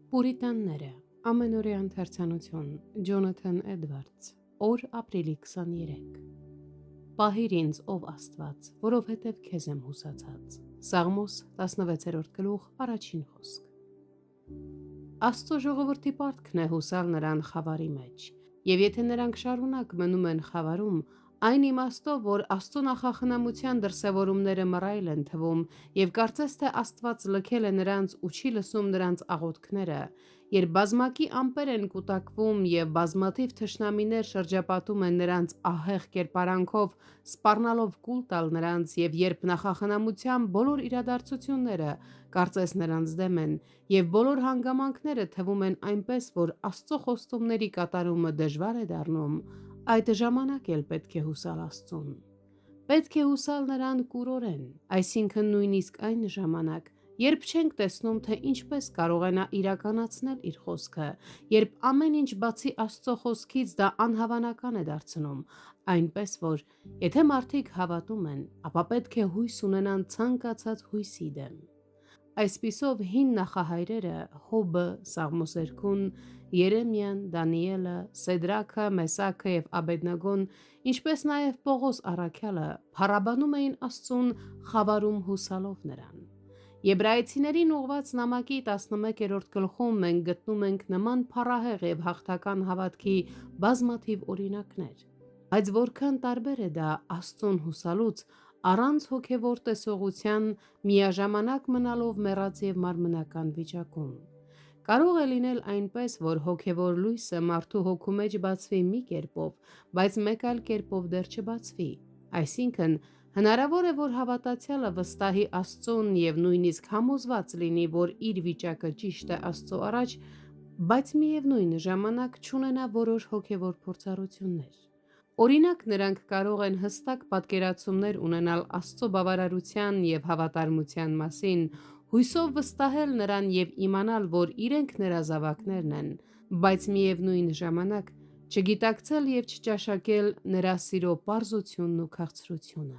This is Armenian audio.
Պուրիտանները, ամենօրյա ընթերցանություն, Ջոնաթան Էդվարդս, օր ապրիլի 23։ Պահիր ինձ, ով Աստված, որովհետև քեզ եմ հուսացած։ Սաղմոս 16-րդ գլուխ, առաջին խոսք։ Աստծո ժողովրդի պարտքն է հուսալ նրան խավարի մեջ, եւ եթե նրանք շարունակ մնում են խավարում, այն իմաստով, որ Աստծո նախախնամության դրսևորումները մռայլ են թվում, եւ կարծես թե Աստված լքել է նրանց ու չի լսում նրանց աղոթքները, երբ բազմակի ամպեր են կուտակվում եւ բազմաթիվ թշնամիներ շրջապատում են նրանց ահեղ կերպարանքով, սպառնալով կուլ տալ նրանց, եւ երբ նախախնամության բոլոր իրադարձությունները կարծես նրանց դեմ են, եւ բոլոր հանգամանքները թվում են այնպես, որ Աստծո խոստումների կատարումը դժվար է դառնում, այդ ժամանակ էլ պետք է հուսալ Աստծուն։ Պետք է հուսալ նրան կուրորեն, այսինքն նույնիսկ այն ժամանակ, երբ չենք տեսնում, թե ինչպես կարող է նա իրականացնել իր խոսքը, երբ ամեն ինչ բացի Աստծո խոսքից դա անհավանական է դարձնում, այնպես որ եթե մարդիկ հավատում են, ապա պետք է հույս ունենան ցանկացած հույսի դեմ։ Այսպիսով հին նախահայրերը՝ Հոբը, Սաղմոս 2-ն, Երեմիան, Դանիելը, Սեդրաքը, Մեսաքը եւ Աբեդնագոն, ինչպես նաեւ Պողոս առաքյալը, փառաբանում էին Աստծուն խավարում հուսալով նրան։ Եբրայեցիներին ուղված նամակի 11-րդ գլխում մենք գտնում ենք նման փառահեղ եւ հաղթական հավատքի բազմաթիվ օրինակներ։ Բայց որքան տարբեր է դա Աստծուն հուսալուց առանց հոգևոր տեսողության, միաժամանակ մնալով մեռած եւ մարմնական վիճակում։ Կարող է լինել այնպես, որ հոգևոր լույսը մարդու հոգու մեջ բացվի մի կերպով, բայց մեկ այլ կերպով դեռ չբացվի։ Այսինքն, հնարավոր է, որ հավատացյալը վստահի Աստծուն եւ նույնիսկ համոզված լինի, որ իր վիճակը ճիշտ է Աստծո առաջ, բայց միևնույն ժամանակ չունենա որոշ հոգևոր փորձառություններ։ Օրինակ, նրանք կարող են հստակ պատկերացումներ ունենալ Աստծո բավարարության եւ հավատարմության մասին, հույսով վստահել նրան եւ իմանալ, որ իրենք նրա զավակներն են, բայց միևնույն ժամանակ չգիտակցել եւ չճաշակել նրա սիրո պարզությունն ու քաղցրությունը։